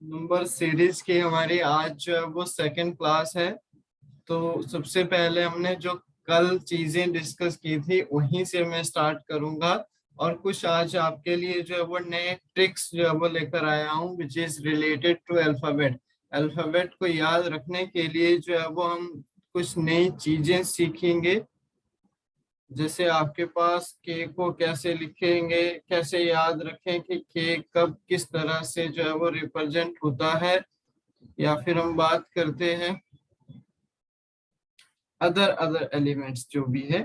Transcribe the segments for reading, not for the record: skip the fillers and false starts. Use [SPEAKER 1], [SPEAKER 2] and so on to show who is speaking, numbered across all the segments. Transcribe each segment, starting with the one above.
[SPEAKER 1] Number series की हमारी आज जो है वो सेकंड क्लास है। तो सबसे पहले हमने जो कल चीजें डिस्कस की थी वहीं से मैं स्टार्ट करूंगा। और कुछ आज आपके लिए जो है वो नए ट्रिक्स जो है वो लेकर आया हूँ which is related to alphabet. Alphabet को याद रखने के लिए जो है वो हम कुछ नई चीजें सीखेंगे। जैसे आपके पास के को कैसे लिखेंगे, कैसे याद रखें कि के कब किस तरह से जो है वो रिप्रेजेंट होता है। या फिर हम बात करते हैं अदर अदर एलिमेंट्स जो भी है,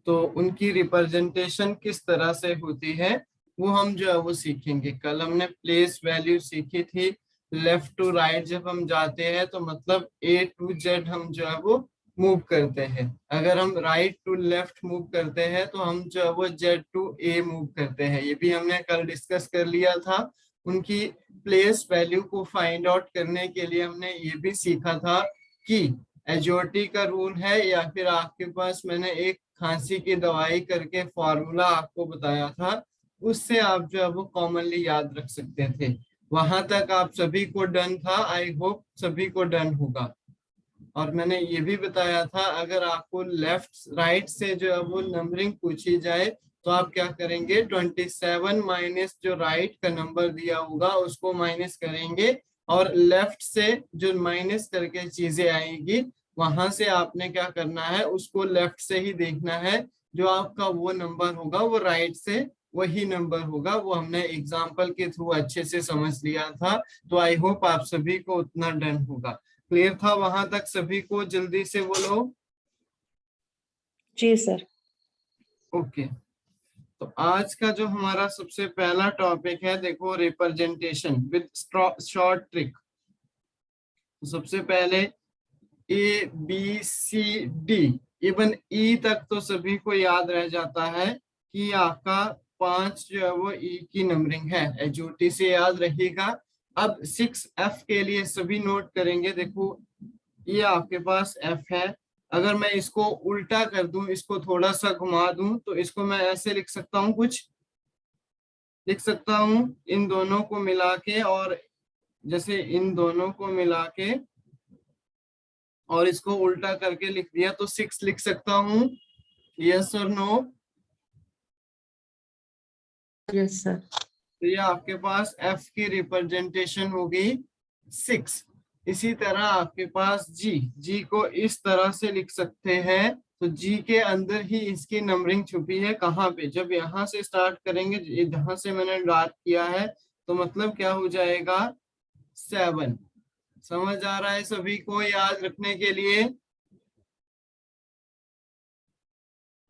[SPEAKER 1] तो उनकी रिप्रेजेंटेशन किस तरह से होती है वो हम जो है वो सीखेंगे। कल हमने प्लेस वैल्यू सीखी थी। लेफ्ट टू राइट जब हम जाते हैं तो मतलब ए टू जेड हम जो है वो मूव करते हैं। अगर हम राइट टू लेफ्ट मूव करते हैं तो हम जो है वो जेड टू ए मूव करते हैं। ये भी हमने कल डिस्कस कर लिया था। उनकी प्लेस वैल्यू को फाइंड आउट करने के लिए हमने ये भी सीखा था कि एजोटी का रूल है, या फिर आपके पास मैंने एक खांसी की दवाई करके फॉर्मूला आपको बताया था, उससे आप जो है वो कॉमनली याद रख सकते थे। वहां तक आप सभी को डन था, आई होप सभी को डन होगा। और मैंने ये भी बताया था अगर आपको लेफ्ट राइट से जो है वो नंबरिंग पूछी जाए तो आप क्या करेंगे, 27 माइनस जो राइट का नंबर दिया होगा उसको माइनस करेंगे, और लेफ्ट से जो माइनस करके चीजें आएगी वहां से आपने क्या करना है, उसको लेफ्ट से ही देखना है। जो आपका वो नंबर होगा वो राइट से वही नंबर होगा। वो हमने एग्जाम्पल के थ्रू अच्छे से समझ लिया था। तो आई होप आप सभी को उतना डन होगा। क्लियर था वहां तक सभी को? जल्दी से बोलो।
[SPEAKER 2] जी सर।
[SPEAKER 1] ओके। तो आज का जो हमारा सबसे पहला टॉपिक है, देखो, रिप्रेजेंटेशन विद शॉर्ट ट्रिक। तो सबसे पहले A B C D even E तक तो सभी को याद रह जाता है कि आपका 5 जो है वो ई की नंबरिंग है, एचओटी से याद रखिएगा। अब 6 एफ के लिए सभी नोट करेंगे। देखो, ये आपके पास एफ है। अगर मैं इसको उल्टा कर दूं, इसको थोड़ा सा घुमा दूं, तो इसको मैं ऐसे लिख सकता हूँ, कुछ लिख सकता हूँ इन दोनों को मिला के। और जैसे इन दोनों को मिला के और इसको उल्टा करके लिख दिया तो 6 लिख सकता हूँ। यस और नो?
[SPEAKER 2] Yes sir.
[SPEAKER 1] तो ये आपके पास एफ की रिप्रेजेंटेशन होगी 6। इसी तरह आपके पास जी, जी को इस तरह से लिख सकते हैं। तो जी के अंदर ही इसकी नंबरिंग छुपी है। कहाँ पे? जब यहाँ से स्टार्ट करेंगे, जहाँ से मैंने डॉट किया है, तो मतलब क्या हो जाएगा, 7। समझ आ रहा है सभी को याद रखने के लिए?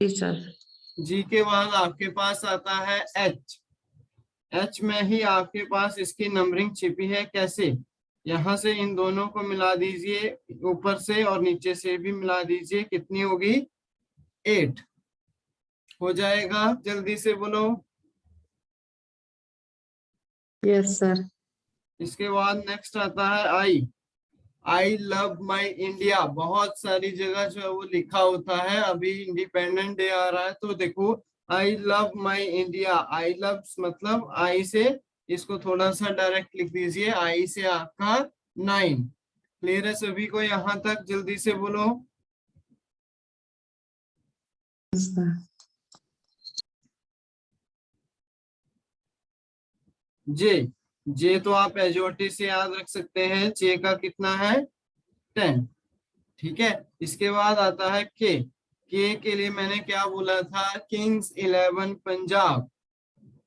[SPEAKER 2] जी सर।
[SPEAKER 1] जी के बाद आपके पास आता है एच। एच में ही आपके पास इसकी नंबरिंग छिपी है। कैसे? यहाँ से इन दोनों को मिला दीजिए, ऊपर से और नीचे से भी मिला दीजिए। कितनी होगी? 8 हो जाएगा। जल्दी से बोलो।
[SPEAKER 2] Yes sir.
[SPEAKER 1] इसके बाद नेक्स्ट आता है आई। I love my India. बहुत सारी जगह जो है वो लिखा होता है। अभी इंडिपेंडेंट डे आ रहा है तो देखो, I love my India. I love मतलब आई से इसको थोड़ा सा डायरेक्ट लिख दीजिए, आई से आपका 9। क्लियर है सभी को यहाँ तक? जल्दी से बोलो।
[SPEAKER 2] Yes sir.
[SPEAKER 1] जे, जे तो आप एजोटी से याद रख सकते हैं। जे का कितना है? 10। ठीक है। इसके बाद आता है के लिए मैंने क्या बोला था, किंग्स 11 पंजाब,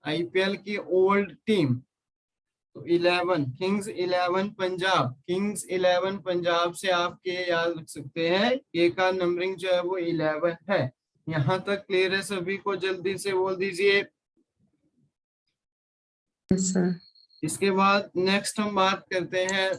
[SPEAKER 1] आईपीएल की ओल्ड टीम। तो 11 किंग्स 11 पंजाब, किंग्स 11 पंजाब से आप के याद रख सकते हैं। के का नंबरिंग जो है वो 11 है। यहाँ तक क्लियर है सभी को? जल्दी से बोल दीजिए।
[SPEAKER 2] Yes sir.
[SPEAKER 1] इसके बाद नेक्स्ट हम बात करते हैं,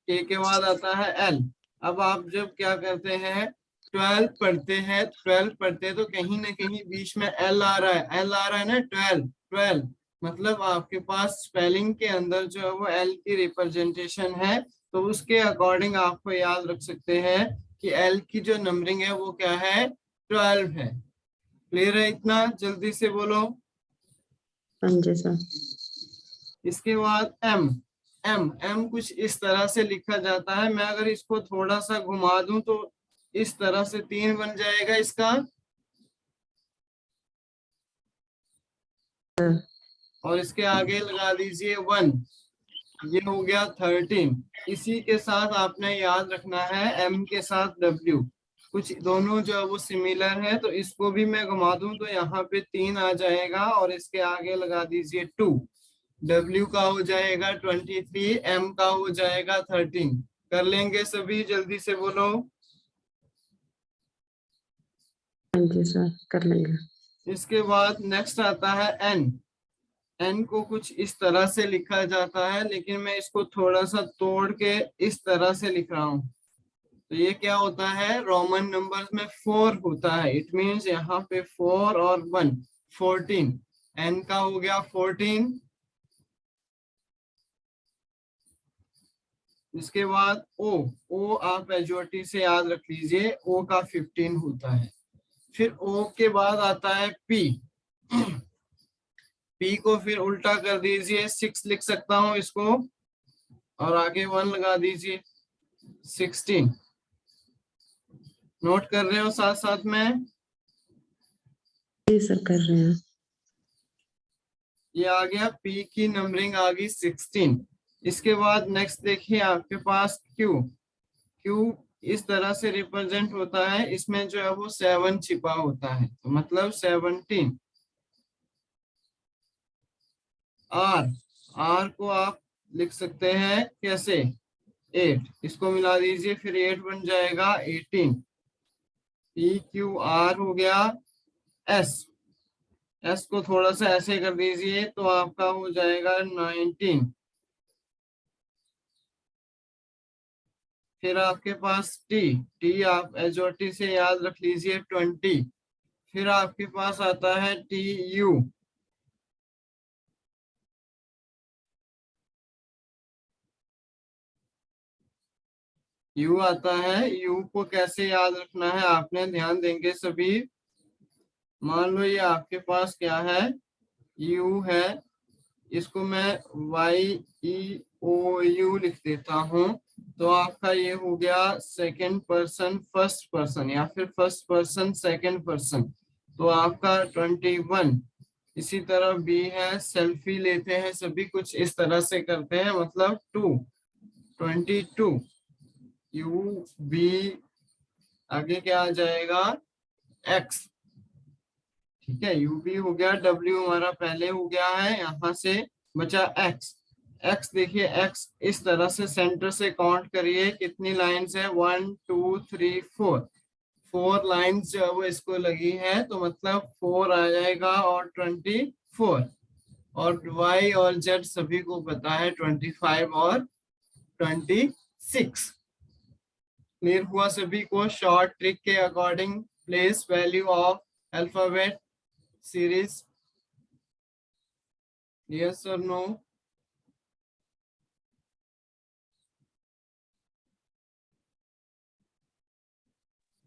[SPEAKER 1] के बाद आता है एल। अब आप जब क्या करते हैं, 12 पढ़ते हैं, 12 पढ़ते हैं तो कहीं ना कहीं बीच में एल आ रहा है, एल आ रहा है ना, 12 12 मतलब आपके पास स्पेलिंग के अंदर जो है वो एल की रिप्रेजेंटेशन है। तो उसके अकॉर्डिंग आपको याद रख सकते हैं कि एल की जो नंबरिंग है वो क्या है, 12 है। क्लियर है इतना? जल्दी से बोलो।
[SPEAKER 2] हाँ जी सर।
[SPEAKER 1] इसके बाद एम। एम कुछ इस तरह से लिखा जाता है। मैं अगर इसको थोड़ा सा घुमा दूं तो इस तरह से 3 बन जाएगा इसका, और इसके आगे लगा दीजिए 1, ये हो गया 13। इसी के साथ आपने याद रखना है एम के साथ डब्ल्यू, कुछ दोनों जो है वो सिमिलर है, तो इसको भी मैं घुमा दूं तो यहाँ पे 3 आ जाएगा और इसके आगे लगा दीजिए 2। डब्ल्यू का हो जाएगा 23, एम का हो जाएगा 13। कर लेंगे सभी, जल्दी से बोलो।
[SPEAKER 2] हाँ जी सर, कर लेंगे।
[SPEAKER 1] इसके बाद नेक्स्ट आता है एन। एन को कुछ इस तरह से लिखा जाता है, लेकिन मैं इसको थोड़ा सा तोड़ के इस तरह से लिख रहा हूँ। तो ये क्या होता है, रोमन नंबर्स में 4 होता है। इट मीन्स यहाँ पे 4 और 1 14। एन का हो गया 14। इसके बाद ओ आप मेजॉरिटी से याद रख लीजिए, ओ का 15 होता है। फिर ओ के बाद आता है पी। पी को फिर उल्टा कर दीजिए, 6 लिख सकता हूं इसको, और आगे 1 लगा दीजिए, 16। नोट कर रहे हो साथ साथ में?
[SPEAKER 2] जी सर, कर रहे हैं।
[SPEAKER 1] ये आ गया, पी की नंबरिंग आ गई 16। इसके बाद नेक्स्ट देखिए आपके पास क्यू। क्यू इस तरह से रिप्रेजेंट होता है, इसमें जो है वो 7 छिपा होता है, तो मतलब 17। आर, आर को आप लिख सकते हैं कैसे, 8, इसको मिला दीजिए फिर 8 बन जाएगा 18। पी क्यू आर हो गया। एस, एस को थोड़ा सा ऐसे कर दीजिए तो आपका हो जाएगा 19। फिर आपके पास टी, टी आप एजोटी से याद रख लीजिए 20। फिर आपके पास आता है टी यू। यू आता है, यू को कैसे याद रखना है आपने ध्यान देंगे सभी। मान लो ये आपके पास क्या है, यू है, इसको मैं वाई ई ओ यू लिख देता हूँ, तो आपका ये हो गया सेकंड पर्सन फर्स्ट पर्सन, या फिर फर्स्ट पर्सन सेकंड पर्सन, तो आपका 21। इसी तरह बी है, सेल्फी लेते हैं सभी, कुछ इस तरह से करते हैं, मतलब 22। यू बी, आगे क्या आ जाएगा, एक्स। ठीक है, यू बी हो गया, डब्ल्यू हमारा पहले हो गया है, यहाँ से बचा एक्स। एक्स देखिए, एक्स इस तरह से सेंटर से काउंट करिए कितनी लाइंस है, 1 2 3 4। 4 लाइंस जो है वो इसको लगी है, तो मतलब 4 आ जाएगा और 24। और वाई और जेड सभी को पता है 25 और 26। क्लियर हुआ सभी को? शॉर्ट ट्रिक के according place value of alphabet series, yes और नो?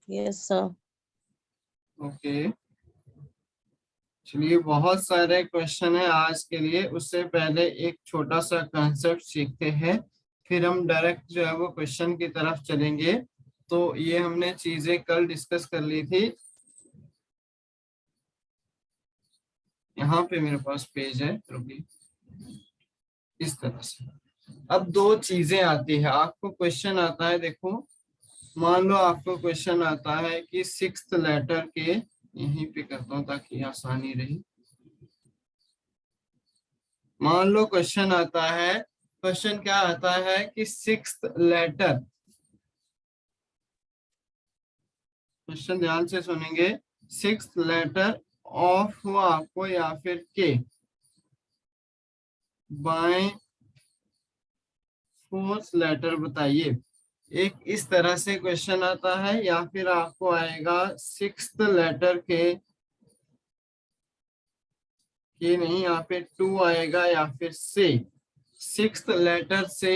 [SPEAKER 3] Yes sir.
[SPEAKER 1] ओके, चलिए बहुत सारे क्वेश्चन है आज के लिए, उससे पहले एक छोटा सा कंसेप्ट सीखते हैं, फिर हम डायरेक्ट जो है वो क्वेश्चन की तरफ चलेंगे। तो ये हमने चीजें कल डिस्कस कर ली थी। यहाँ पे मेरे पास पेज है, रुकिए, इस तरह से। अब दो चीजें आती है, आपको क्वेश्चन आता है, देखो मान लो आपको क्वेश्चन आता है कि 6th लेटर के, यहीं पे करता हूँ ताकि आसानी रही। मान लो क्वेश्चन आता है, क्वेश्चन क्या आता है कि 6th लेटर, क्वेश्चन ध्यान से सुनेंगे, 6th लेटर ऑफ हो आपको या फिर के बाय 4th लेटर बताइए। एक इस तरह से क्वेश्चन आता है, या फिर आपको आएगा 6th लेटर के, ये नहीं, यहाँ पे 2 आएगा, या फिर से 6th लेटर से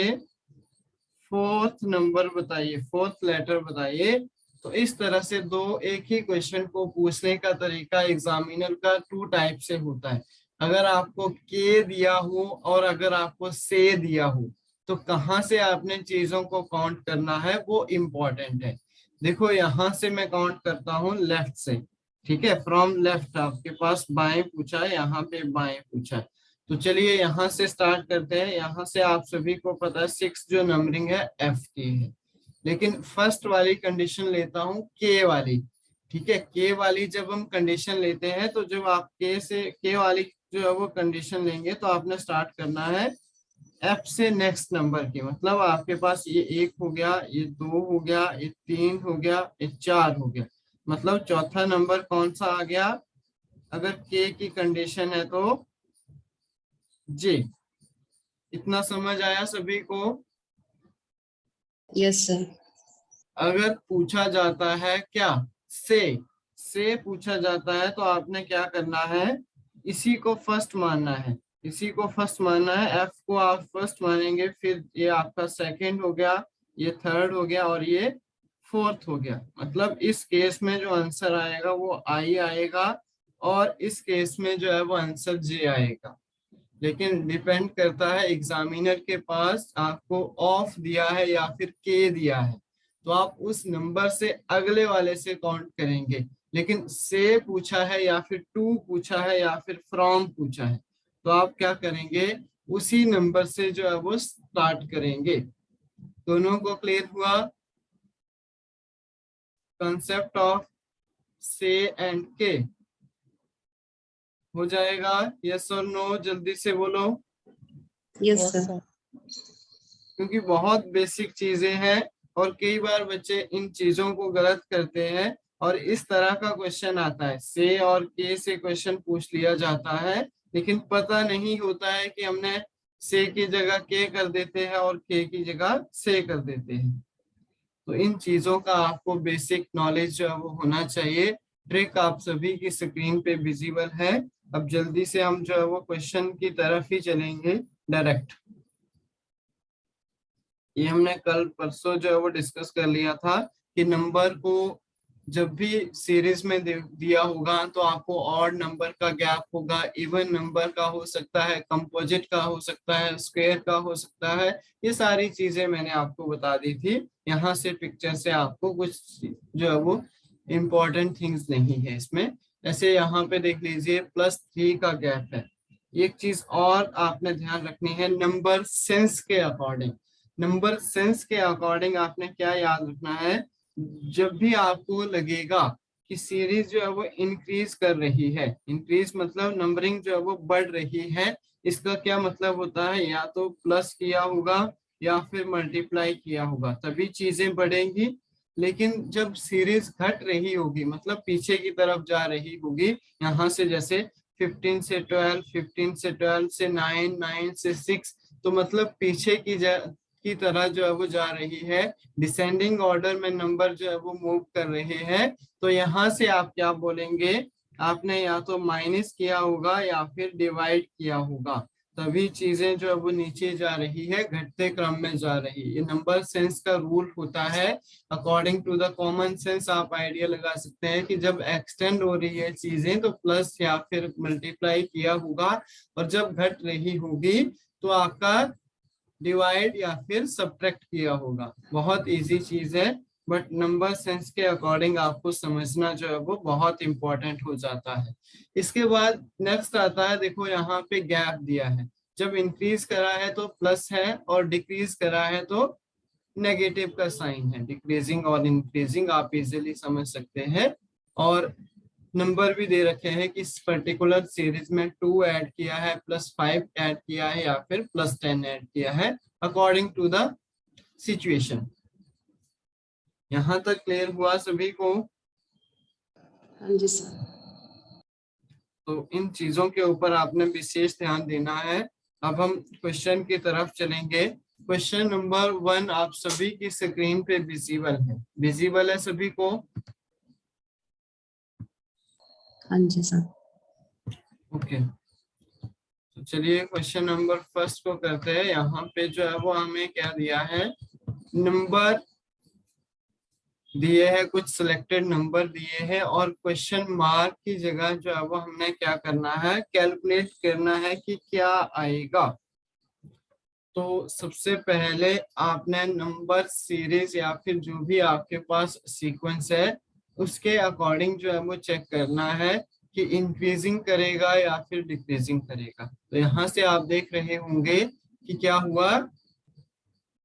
[SPEAKER 1] 4th नंबर बताइए, 4th लेटर बताइए। तो इस तरह से दो एक ही क्वेश्चन को पूछने का तरीका एग्जामिनर का 2 टाइप से होता है। अगर आपको के दिया हो और अगर आपको से दिया हो, तो कहाँ से आपने चीजों को काउंट करना है वो इम्पोर्टेंट है। देखो यहाँ से मैं काउंट करता हूँ लेफ्ट से, ठीक है, फ्रॉम लेफ्ट। आपके पास बाएं पूछा है, यहाँ पे बाएं पूछा है, तो चलिए यहाँ से स्टार्ट करते हैं। यहाँ से आप सभी को पता है 6 जो नंबरिंग है एफ की है, लेकिन फर्स्ट वाली कंडीशन लेता हूँ के वाली, ठीक है। के वाली जब हम कंडीशन लेते हैं तो जब आप के वाली जो है वो कंडीशन लेंगे तो आपने स्टार्ट करना है एफ से नेक्स्ट नंबर की। मतलब आपके पास ये 1 हो गया, ये 2 हो गया, ये 3 हो गया, ये 4 हो गया, मतलब चौथा नंबर कौन सा आ गया अगर के की कंडीशन है तो जे। इतना समझ आया सभी को?
[SPEAKER 2] Yes sir.
[SPEAKER 1] अगर पूछा जाता है क्या से पूछा जाता है तो आपने क्या करना है, इसी को फर्स्ट मानना है, इसी को फर्स्ट मानना है। एफ को आप फर्स्ट मानेंगे, फिर ये आपका सेकंड हो गया, ये थर्ड हो गया और ये फोर्थ हो गया। मतलब इस केस में जो आंसर आएगा वो आई आएगा और इस केस में जो है वो आंसर जे आएगा। लेकिन डिपेंड करता है एग्जामिनर के पास आपको ऑफ दिया है या फिर के दिया है, तो आप उस नंबर से अगले वाले से काउंट करेंगे। लेकिन से पूछा है या फिर टू पूछा है या फिर फ्रॉम पूछा है तो आप क्या करेंगे, उसी नंबर से जो है वो स्टार्ट करेंगे। दोनों को क्लियर हुआ कंसेप्ट ऑफ से एंड के? हो जाएगा यस और नो? जल्दी से बोलो,
[SPEAKER 2] यस
[SPEAKER 3] Yes,
[SPEAKER 2] सर।
[SPEAKER 3] sir.
[SPEAKER 1] क्योंकि बहुत बेसिक चीजें हैं और कई बार बच्चे इन चीजों को गलत करते हैं और इस तरह का क्वेश्चन आता है, से और के से क्वेश्चन पूछ लिया जाता है, लेकिन पता नहीं होता है कि हमने से की जगह के कर देते हैं और के की जगह से कर देते हैं। तो इन चीजों का आपको बेसिक नॉलेज जो है वो होना चाहिए। ट्रिक आप सभी की स्क्रीन पे विजिबल है। अब जल्दी से हम जो है वो क्वेश्चन की तरफ ही चलेंगे डायरेक्ट। ये हमने कल परसों जो है वो डिस्कस कर लिया था कि नंबर को जब भी सीरीज में दिया होगा तो आपको ऑड नंबर का गैप होगा, इवन नंबर का हो सकता है, कंपोजिट का हो सकता है, स्क्वायर का हो सकता है। ये सारी चीजें मैंने आपको बता दी थी। यहाँ से पिक्चर से आपको कुछ जो है वो इम्पोर्टेंट थिंग्स नहीं है इसमें। ऐसे यहाँ पे देख लीजिए +3 का गैप है। एक चीज और आपने ध्यान रखनी है, नंबर सेंस के अकॉर्डिंग, नंबर सेंस के अकॉर्डिंग आपने क्या याद रखना है, जब भी आपको लगेगा कि सीरीज जो है वो इंक्रीज कर रही है, इंक्रीज मतलब नंबरिंग जो है वो बढ़ रही है, इसका क्या मतलब होता है, या तो प्लस किया होगा या फिर मल्टीप्लाई किया होगा, तभी चीजें बढ़ेंगी। लेकिन जब सीरीज घट रही होगी मतलब पीछे की तरफ जा रही होगी, यहाँ से जैसे 15 से 12, 15 से 12 से 9, 9 से 6, तो मतलब पीछे की तरह जो है वो जा रही है, डिसेंडिंग ऑर्डर में नंबर जो है वो मूव कर रहे हैं। तो यहाँ से आप क्या बोलेंगे, आपने या तो माइनस किया होगा या फिर डिवाइड किया होगा, तभी चीजें जो है वो नीचे जा रही है, घटते क्रम में जा रही है। ये नंबर सेंस का रूल होता है। According to the common sense आप आइडिया लगा सकते हैं कि जब एक्सटेंड हो रही है चीजें तो प्लस या फिर मल्टीप्लाई किया होगा, और जब घट रही होगी तो आपका डिवाइड या फिर सब्ट्रैक्ट किया होगा। बहुत इजी चीज है, बट नंबर सेंस के अकॉर्डिंग आपको समझना जो है वो बहुत इंपॉर्टेंट हो जाता है। इसके बाद नेक्स्ट आता है, देखो यहाँ पे गैप दिया है, जब इंक्रीज करा है तो प्लस है और डिक्रीज करा है तो नेगेटिव का साइन है, डिक्रीजिंग और इंक्रीजिंग आप इजीली समझ सकते हैं। और नंबर भी दे रखे हैं कि इस पर्टिकुलर सीरीज में 2 ऐड किया है, +5 ऐड किया है या फिर +10 ऐड किया है, अकॉर्डिंग टू द सिचुएशन। यहाँ तक क्लियर हुआ सभी को?
[SPEAKER 2] हाँ जी सर।
[SPEAKER 1] तो इन चीजों के ऊपर आपने विशेष ध्यान देना है। अब हम क्वेश्चन की तरफ चलेंगे। क्वेश्चन नंबर 1 आप सभी की स्क्रीन पे विजिबल है, विजिबल है सभी को?
[SPEAKER 2] हाँ जी सर।
[SPEAKER 1] ओके, तो चलिए क्वेश्चन नंबर फर्स्ट को करते हैं। यहाँ पे जो है वो हमें क्या दिया है, नंबर दिए हैं, कुछ सिलेक्टेड नंबर दिए हैं और क्वेश्चन मार्क की जगह जो है वो हमने क्या करना है, कैलकुलेट करना है कि क्या आएगा। तो सबसे पहले आपने नंबर सीरीज या फिर जो भी आपके पास सीक्वेंस है उसके अकॉर्डिंग जो है वो चेक करना है कि इंक्रीजिंग करेगा या फिर डिक्रीजिंग करेगा। तो यहाँ से आप देख रहे होंगे कि क्या हुआ,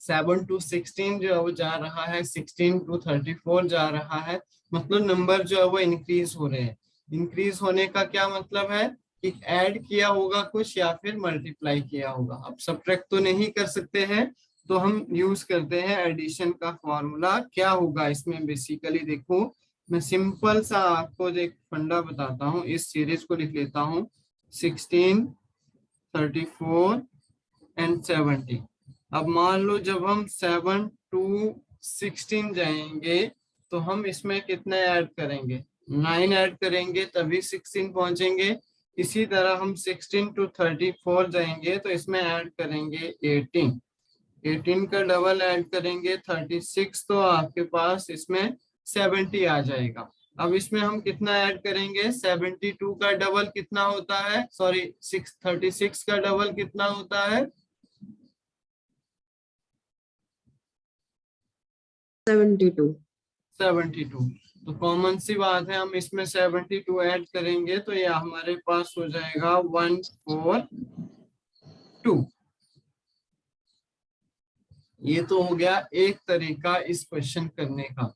[SPEAKER 1] 7 to 16 जो है वो जा रहा है, 16 to 34 जा रहा है, मतलब नंबर जो है वो इंक्रीज हो रहे हैं। इंक्रीज होने का क्या मतलब है कि ऐड किया होगा कुछ या फिर मल्टीप्लाई किया होगा। अब सब्ट्रैक्ट तो नहीं कर सकते हैं, तो हम यूज करते हैं एडिशन का फॉर्मूला। क्या होगा इसमें बेसिकली, देखो मैं सिंपल सा आपको एक फंडा बताता हूँ। इस सीरीज को लिख लेता हूँ, 16, 34 एंड 70। अब मान लो जब हम 7 to 16 जाएंगे तो हम इसमें कितने ऐड करेंगे, 9 ऐड करेंगे तभी 16 पहुंचेंगे। इसी तरह हम 16 to 34 जाएंगे तो इसमें ऐड करेंगे 18, 18 का डबल ऐड करेंगे 36, तो आपके पास इसमें 70 आ जाएगा। अब इसमें हम कितना ऐड करेंगे, 72 का डबल कितना होता है, सॉरी 36 का डबल कितना होता है,
[SPEAKER 2] 72।
[SPEAKER 1] 72। तो कॉमन सी बात है, हम इसमें 72 ऐड करेंगे तो ये हमारे पास हो जाएगा 142। ये तो हो गया एक तरीका इस क्वेश्चन करने का।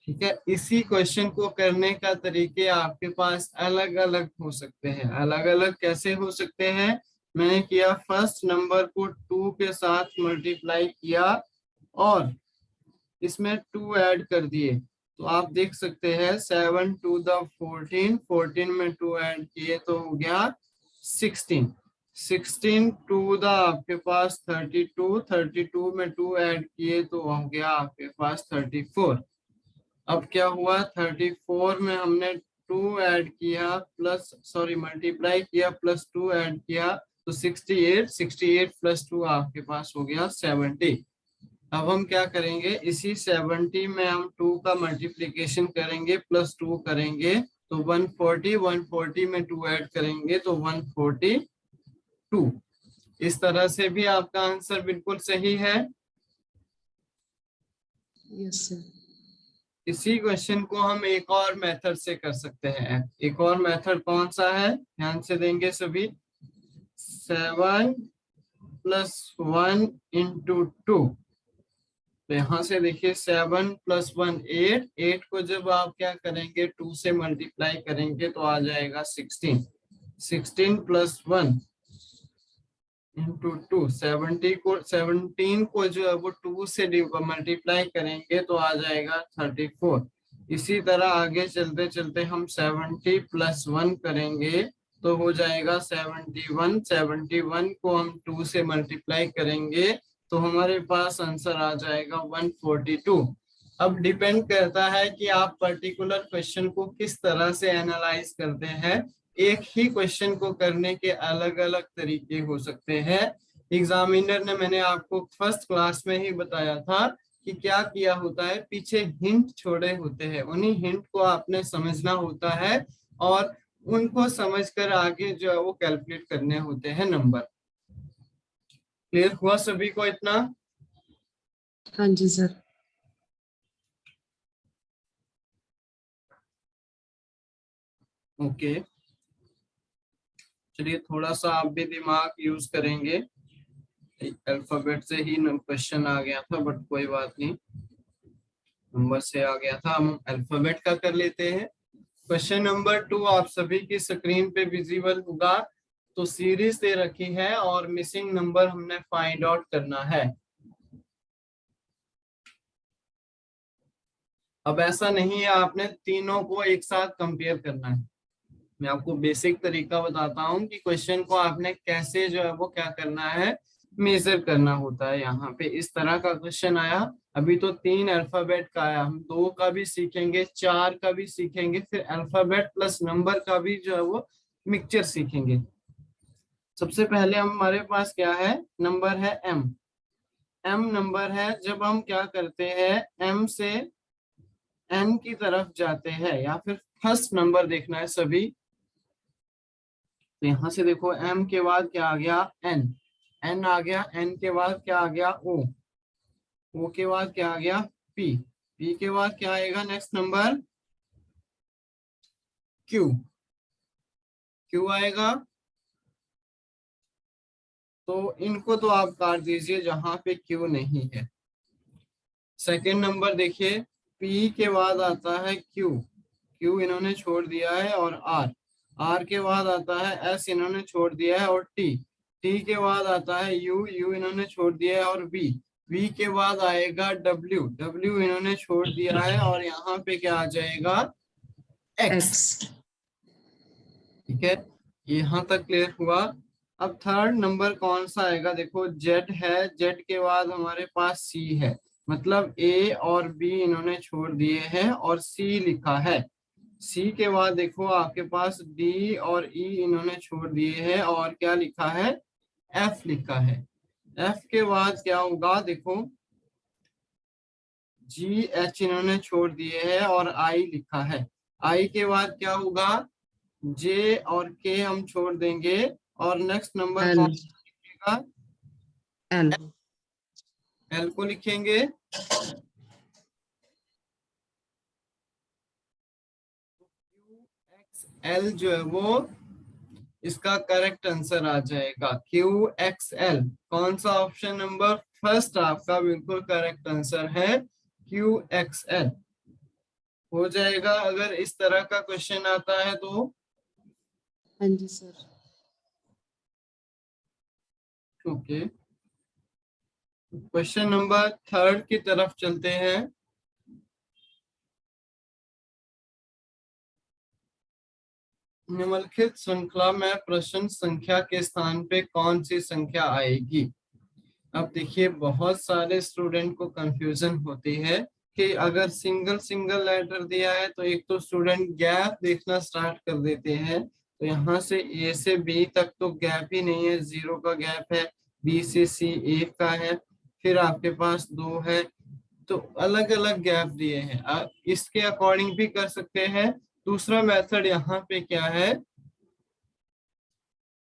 [SPEAKER 1] ठीक है, इसी क्वेश्चन को करने का तरीके आपके पास अलग अलग हो सकते हैं। अलग अलग कैसे हो सकते हैं, मैंने किया फर्स्ट नंबर को 2 के साथ मल्टीप्लाई किया और इसमें 2 ऐड कर दिए, तो आप देख सकते हैं 7 to the 14, 14 में 2 ऐड किए तो हो गया 16, 16 to the आपके पास 32, 32 में 2 ऐड किए तो हो गया आपके पास 34। अब क्या हुआ, 34 में हमने 2 ऐड किया प्लस सॉरी मल्टीप्लाई किया प्लस 2 ऐड किया तो 68, 68 प्लस 2 आपके पास हो गया 70। अब हम क्या करेंगे, इसी 70 में हम 2 का मल्टीप्लिकेशन करेंगे प्लस 2 करेंगे तो 140, 140 में 2 ऐड करेंगे तो 142। इस तरह से भी आपका आंसर बिल्कुल सही है।
[SPEAKER 2] Yes sir.
[SPEAKER 1] इसी क्वेश्चन को हम एक और मेथड से कर सकते हैं। एक और मेथड कौन सा है, ध्यान से देंगे सभी। 7 + 1 × 2, तो यहाँ से देखिए 7 + 1 8, 8 को जब आप क्या करेंगे 2 से मल्टीप्लाई करेंगे तो आ जाएगा 16, 16 + 1 × 2, 17 को जो है वो 2 से मल्टीप्लाई करेंगे तो आ जाएगा 34। इसी तरह आगे चलते चलते हम 70 + 1 करेंगे तो हो जाएगा 71, 71 को हम 2 से मल्टीप्लाई करेंगे तो हमारे पास आंसर आ जाएगा 142। अब डिपेंड करता है कि आप पर्टिकुलर क्वेश्चन को किस तरह से एनालाइज करते हैं। एक ही क्वेश्चन को करने के अलग अलग तरीके हो सकते हैं। एग्जामिनर ने, मैंने आपको फर्स्ट क्लास में ही बताया था कि क्या किया होता है, पीछे हिंट छोड़े होते हैं, उन्हीं हिंट को आपने समझना होता है और उनको समझकर आगे जो है वो कैलकुलेट करने होते हैं नंबर। क्लियर हुआ सभी को इतना?
[SPEAKER 2] हाँ जी सर।
[SPEAKER 1] ओके, चलिए थोड़ा सा आप भी दिमाग यूज करेंगे। अल्फाबेट से ही क्वेश्चन आ गया था बट कोई बात नहीं, नंबर से आ गया था, हम अल्फाबेट का कर लेते हैं। क्वेश्चन नंबर 2 आप सभी की स्क्रीन पे विजिबल होगा। तो सीरीज दे रखी है और मिसिंग नंबर हमने फाइंड आउट करना है। अब ऐसा नहीं है आपने तीनों को एक साथ कंपेयर करना है, मैं आपको बेसिक तरीका बताता हूँ कि क्वेश्चन को आपने कैसे जो है वो क्या करना है, मेजर करना होता है। यहाँ पे इस तरह का क्वेश्चन आया, अभी तो 3 अल्फाबेट का आया, हम 2 का भी सीखेंगे, 4 का भी सीखेंगे, फिर अल्फाबेट प्लस नंबर का भी जो है वो मिक्सचर सीखेंगे। सबसे पहले हमारे पास क्या है, नंबर है m। m नंबर है, जब हम क्या करते हैं m से n की तरफ जाते हैं या फिर फर्स्ट नंबर देखना है सभी, तो यहाँ से देखो m के बाद क्या आ गया n, एन आ गया, एन के बाद क्या आ गया, ओ के बाद क्या आ गया, पी के बाद क्या आएगा नेक्स्ट नंबर, क्यू आएगा। तो इनको तो आप काट दीजिए जहां पे क्यू नहीं है। सेकंड नंबर देखिए, पी के बाद आता है क्यू इन्होंने छोड़ दिया है, और आर के बाद आता है एस इन्होंने छोड़ दिया है, और टी के बाद आता है यू इन्होंने छोड़ दिया है, और वी के बाद आएगा डब्ल्यू इन्होंने छोड़ दिया है, और यहाँ पे क्या आ जाएगा, एक्स।
[SPEAKER 2] X.
[SPEAKER 1] ठीक है, यहाँ तक क्लियर हुआ। अब थर्ड नंबर कौन सा आएगा, देखो जेड है, जेड के बाद हमारे पास सी है, मतलब ए और बी इन्होंने छोड़ दिए हैं और सी लिखा है। सी के बाद देखो आपके पास डी और ई इन्होंने छोड़ दिए हैं, और क्या लिखा है, एफ लिखा है। एफ के बाद क्या होगा, देखो जी एच इन्होंने छोड़ दिए हैं, और आई लिखा है। आई के बाद क्या होगा, जे और के हम छोड़ देंगे, और नेक्स्ट नंबर कौन
[SPEAKER 2] L.
[SPEAKER 1] लिखेगा,
[SPEAKER 2] L.
[SPEAKER 1] एल को लिखेंगे। एल जो है वो इसका करेक्ट आंसर आ जाएगा, क्यू एक्स एल। कौन सा ऑप्शन नंबर फर्स्ट आपका बिल्कुल करेक्ट आंसर है, क्यू एक्स एल हो जाएगा अगर इस तरह का क्वेश्चन आता है तो।
[SPEAKER 2] हाँ जी sir.
[SPEAKER 1] Okay, question number third की तरफ चलते हैं। निम्नलिखित श्रृंखला में प्रश्न संख्या के स्थान पे कौन सी संख्या आएगी। अब देखिए बहुत सारे स्टूडेंट को कंफ्यूजन होती है कि अगर सिंगल सिंगल लेटर दिया है तो एक तो स्टूडेंट गैप देखना स्टार्ट कर देते हैं। तो यहाँ से ए से बी तक तो गैप ही नहीं है, 0 का गैप है। बी से सी 1 का है, फिर आपके पास 2 है। तो अलग अलग गैप दिए हैं, आप इसके अकॉर्डिंग भी कर सकते हैं। दूसरा मेथड यहाँ पे क्या है,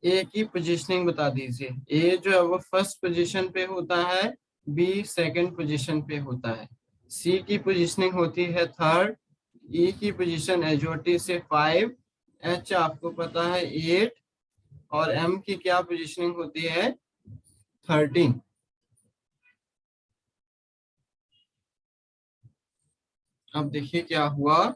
[SPEAKER 1] ए की पोजीशनिंग बता दीजिए। ए जो है वो फर्स्ट पोजीशन पे होता है, बी सेकंड पोजीशन पे होता है, सी की पोजीशनिंग होती है थर्ड, ई की पोजीशन एजोटी से 5, एच आपको पता है 8, और एम की क्या पोजीशनिंग होती है 13। अब देखिए क्या हुआ,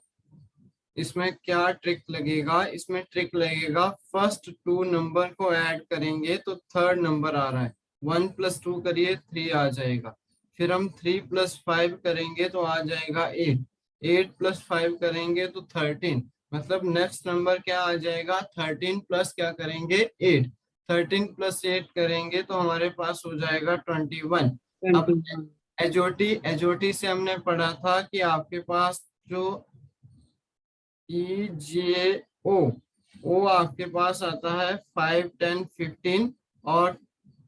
[SPEAKER 1] इसमें क्या ट्रिक लगेगा, इसमें ट्रिक लगेगा फर्स्ट 2 नंबर को ऐड करेंगे तो थर्ड नंबर आ रहा है, 1 + 2 करिए 3 आ जाएगा। फिर हम 3 + 5 करेंगे तो आ जाएगा 8, 8 + 5 करेंगे तो 13। मतलब नेक्स्ट नंबर क्या आ जाएगा, 13 प्लस क्या करेंगे 8, 13 + 8 करेंगे तो हमारे पास हो जाएगा 21। अब
[SPEAKER 2] 21.
[SPEAKER 1] एजोटी से हमने पढ़ा था कि आपके पास जो ई जे ओ आपके पास आता है 5, 10, 15, और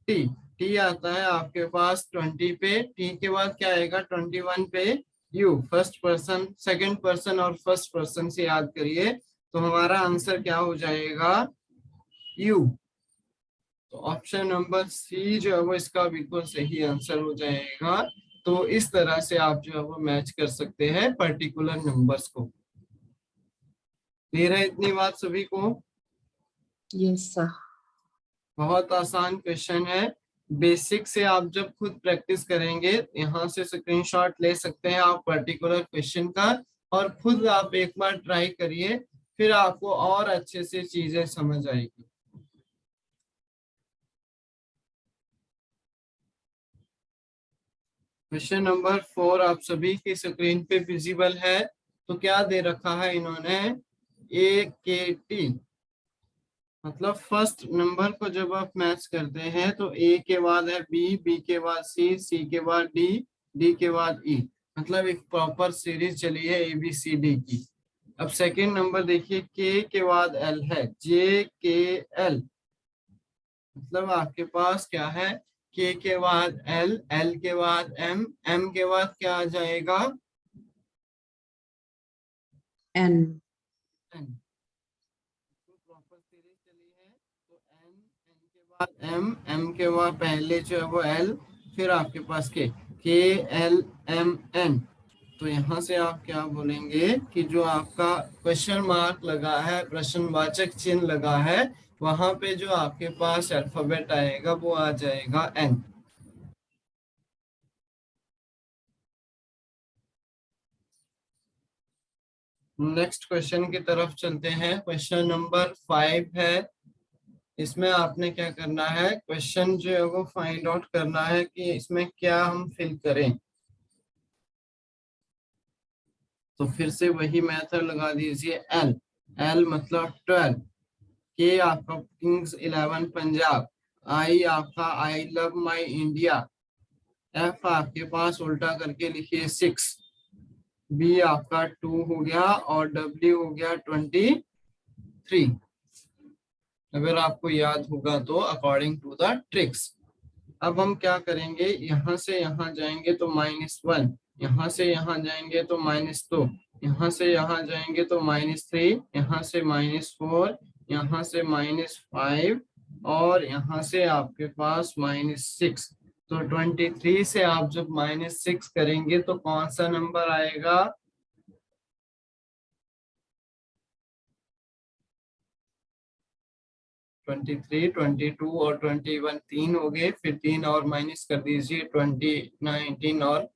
[SPEAKER 1] टी टी आता है आपके पास 20 पे। टी के बाद क्या आएगा 21 पे, you first person second person और फर्स्ट पर्सन से याद करिए, तो हमारा आंसर क्या हो जाएगा, यू। तो ऑप्शन नंबर सी जो है वो इसका बिल्कुल सही आंसर हो जाएगा। तो इस तरह से आप जो है वो मैच कर सकते हैं पर्टिकुलर नंबर्स को। क्लियर है इतनी बात सभी को।
[SPEAKER 2] Yes sir.
[SPEAKER 1] बहुत आसान क्वेश्चन है, बेसिक से आप जब खुद प्रैक्टिस करेंगे, यहाँ से स्क्रीनशॉट ले सकते हैं आप पर्टिकुलर क्वेश्चन का, और खुद आप एक बार ट्राई करिए, फिर आपको और अच्छे से चीजें समझ आएगी। क्वेश्चन नंबर 4 आप सभी की स्क्रीन पे विजिबल है। तो क्या दे रखा है इन्होंने, ए के टी, मतलब फर्स्ट नंबर को जब आप मैच करते हैं तो ए के बाद है बी, बी के बाद सी, सी के बाद डी, डी के बाद ई, मतलब एक प्रॉपर सीरीज चली है ए बी सी डी की। अब सेकंड नंबर देखिए, के बाद एल है, जे के एल, मतलब आपके पास क्या है, के बाद एल, एल के बाद एम, एम के बाद क्या आ जाएगा,
[SPEAKER 2] N.
[SPEAKER 1] एन। प्रॉपर सीरीज चली है तो एन, एन के एम के वहाँ पहले जो है वो एल, फिर आपके पास के एल एम एन। तो यहाँ से आप क्या बोलेंगे कि जो आपका क्वेश्चन मार्क लगा है, प्रश्नवाचक चिन्ह लगा है, वहां पे जो आपके पास अल्फाबेट आएगा वो आ जाएगा एन। नेक्स्ट क्वेश्चन की तरफ चलते हैं। क्वेश्चन नंबर 5 है। इसमें आपने क्या करना है, क्वेश्चन जो है वो फाइंड आउट करना है कि इसमें क्या हम फिल करें। तो फिर से वही मेथड लगा दीजिए। एल, एल मतलब 12, के आपका किंग्स 11 पंजाब, आई आपका I love my India, F आपके पास उल्टा करके लिखिए 6, बी आपका 2 हो गया और डब्ल्यू हो गया 23। अगर आपको याद होगा तो अकॉर्डिंग टू द ट्रिक्स। अब हम क्या करेंगे, यहाँ से यहाँ जाएंगे तो -1, यहाँ से यहाँ जाएंगे तो -2, यहाँ से यहाँ जाएंगे तो -3, यहाँ से -4, यहाँ से -5 और यहाँ से आपके पास -6। तो 23 से आप जब -6 करेंगे तो कौन सा नंबर आएगा? 23, 22 और 21, तीन हो गए, फिर 3 और माइनस कर दीजिए, 20, 19 और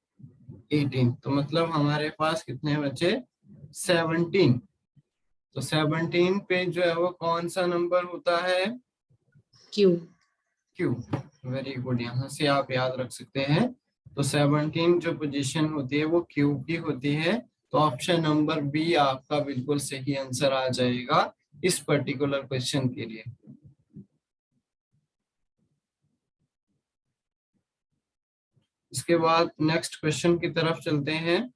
[SPEAKER 1] 18। तो मतलब हमारे पास कितने बचे? 17। तो 17 पे जो है वो कौन सा नंबर होता है?
[SPEAKER 2] Q.
[SPEAKER 1] क्यू। वेरी गुड, यहाँ से आप याद रख सकते हैं। तो 17 जो पोजीशन होती है वो क्यू की होती है। तो ऑप्शन नंबर बी आपका बिल्कुल सही आंसर आ जाएगा इस पर्टिकुलर क्वेश्चन के लिए। इसके बाद नेक्स्ट क्वेश्चन की तरफ चलते हैं।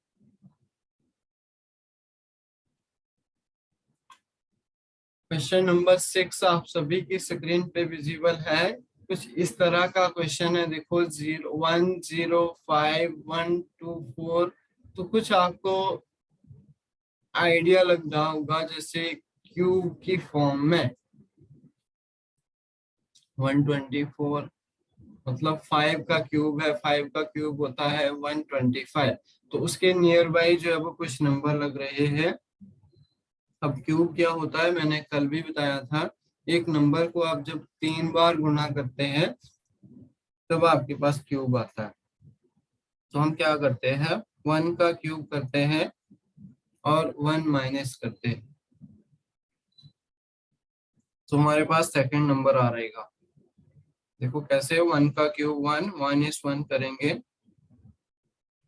[SPEAKER 1] क्वेश्चन नंबर 6 आप सभी की स्क्रीन पे विजिबल है। कुछ इस तरह का क्वेश्चन है, देखो 0 1 0 5 1 2 4। तो कुछ आपको आइडिया लग रहा होगा जैसे क्यूब की फॉर्म में 124, मतलब 5 का क्यूब है, 5 का क्यूब होता है 125। तो उसके नियर बाई जो है वो कुछ नंबर लग रहे हैं। अब क्यूब क्या होता है मैंने कल भी बताया था, एक नंबर को आप जब 3 बार गुणा करते हैं तब आपके पास क्यूब आता है। तो हम क्या करते हैं, 1 का क्यूब करते हैं और 1 माइनस करते हैं, तो हमारे पास सेकंड नंबर आ रहेगा। देखो कैसे, 1 का क्यूब 1 माइनस 1 करेंगे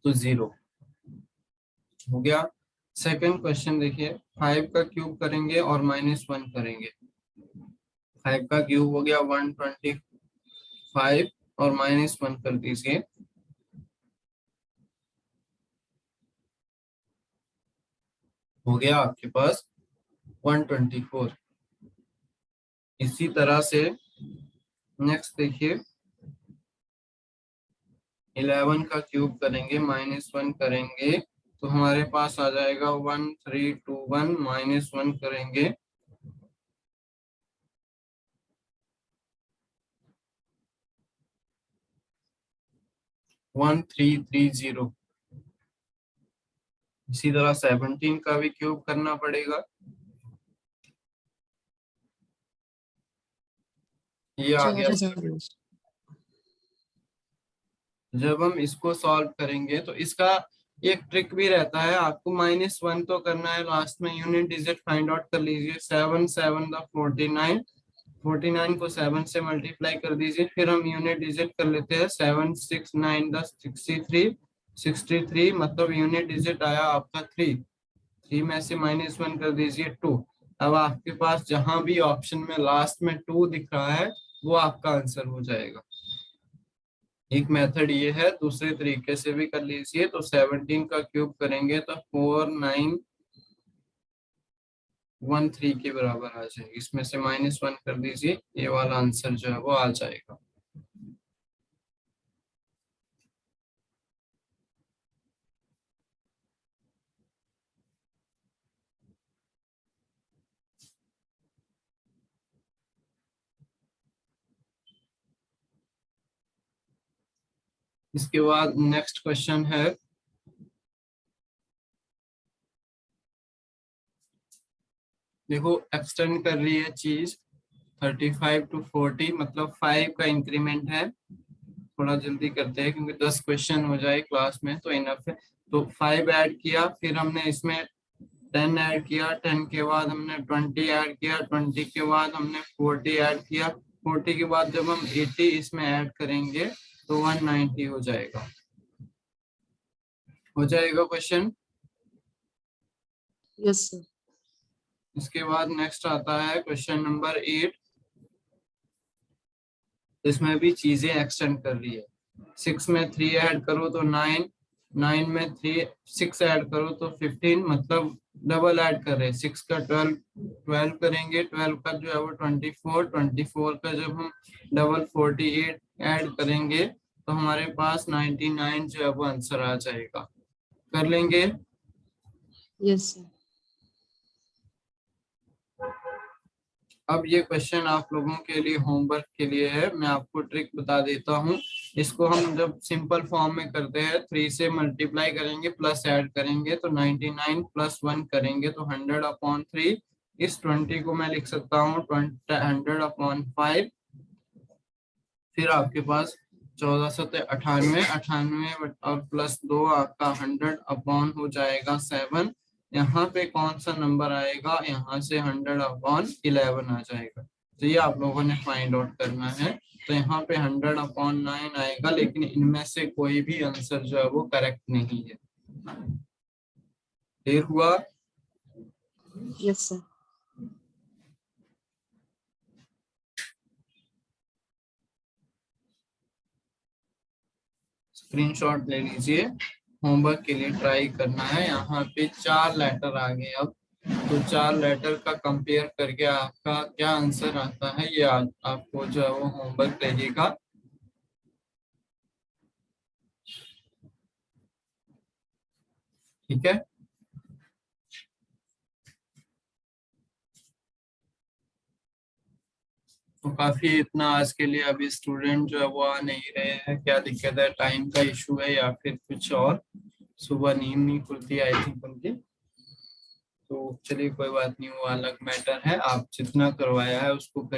[SPEAKER 1] तो 0 हो गया। सेकंड क्वेश्चन देखिए, 5 का क्यूब करेंगे और -1 करेंगे, 5 का क्यूब हो गया 125 और -1 कर दीजिए, हो गया आपके पास 124। इसी तरह से नेक्स्ट देखिए, 11 का क्यूब करेंगे -1 करेंगे तो हमारे पास आ जाएगा 1321, -1 करेंगे 1330। इसी तरह 17 का भी क्यूब करना पड़ेगा, ये आ गया।
[SPEAKER 2] 4000.
[SPEAKER 1] जब हम इसको सॉल्व करेंगे तो इसका एक ट्रिक भी रहता है, आपको -1 तो करना है, लास्ट में यूनिट डिजिट फाइंड आउट कर लीजिए। 7 7 द 49, 49 को 7 से मल्टीप्लाई कर दीजिए, फिर हम यूनिट डिजिट कर लेते हैं। 7 6 9 द 63, 63 मतलब यूनिट डिजिट आया आपका 3, 3 में से -1 कर दीजिए 2। अब आपके पास जहां भी ऑप्शन में लास्ट में 2 दिख रहा है वो आपका आंसर हो जाएगा। एक मेथड ये है, दूसरे तरीके से भी कर लीजिए। तो 17 का क्यूब करेंगे तो 4913 के बराबर आ जाएगी, इसमें से -1 कर दीजिए, ये वाला आंसर जो है वो आ जाएगा। इसके बाद नेक्स्ट क्वेश्चन है, देखो एक्सटेंड कर रही है चीज 35 to 40, मतलब 5 का इंक्रीमेंट है। थोड़ा जल्दी करते हैं क्योंकि 10 क्वेश्चन हो जाए क्लास में तो इनफ है। तो 5 ऐड किया, फिर हमने इसमें 10 ऐड किया, 10 के बाद हमने 20 ऐड किया, 20 के बाद हमने 40 ऐड किया, 40 के बाद जब हम 80 इसमें ऐड करेंगे तो 190 हो जाएगा। हो जाएगा क्वेश्चन।
[SPEAKER 2] yes sir,
[SPEAKER 1] इसके बाद नेक्स्ट आता है क्वेश्चन नंबर 8। इसमें भी चीजें एक्सटेंड कर रही है। 6 में 3 ऐड करो तो 9, 9 में 6 ऐड करो तो 15, मतलब डबल ऐड कर रहे हैं। 6 का 12, 12 करेंगे, 12 का जो है वो 24, 24 का जब हम डबल 48 ऐड करेंगे तो हमारे पास 99 जो है वो आंसर आ जाएगा। कर लेंगे।
[SPEAKER 2] yes sir,
[SPEAKER 1] अब ये क्वेश्चन आप लोगों के लिए होमवर्क के लिए है, मैं आपको ट्रिक बता देता हूँ। इसको हम जब सिंपल फॉर्म में करते हैं, 3 से मल्टीप्लाई करेंगे प्लस ऐड करेंगे तो 99 प्लस 1 करेंगे तो 100/3। इस 20 को मैं लिख सकता हूँ 100/5। फिर आपके पास 1498, 98 और प्लस 2 आपका 100 हो जाएगा 7। यहाँ पे कौन सा नंबर आएगा, यहाँ से 100/11 आ जाएगा। तो ये आप लोगों ने फाइंड आउट करना है। तो यहाँ पे 100/9 आएगा, लेकिन इनमें से कोई भी आंसर जो है वो करेक्ट नहीं है। क्लियर हुआ?
[SPEAKER 2] yes sir,
[SPEAKER 1] स्क्रीनशॉट ले लीजिए, होमवर्क के लिए ट्राई करना है। यहाँ पे 4 लेटर आ गए अब, तो 4 लेटर का कंपेयर करके आपका क्या आंसर आता है ये आपको जो है वो होमवर्क लगेगा। ठीक है, तो काफी इतना आज के लिए। अभी स्टूडेंट जो है वो आ नहीं रहे हैं, क्या दिक्कत है, टाइम का इशू है या फिर कुछ और, सुबह नींद नहीं खुलती आई थिंक उनकी। तो चलिए कोई बात नहीं, वो अलग मैटर है। आप जितना करवाया है उसको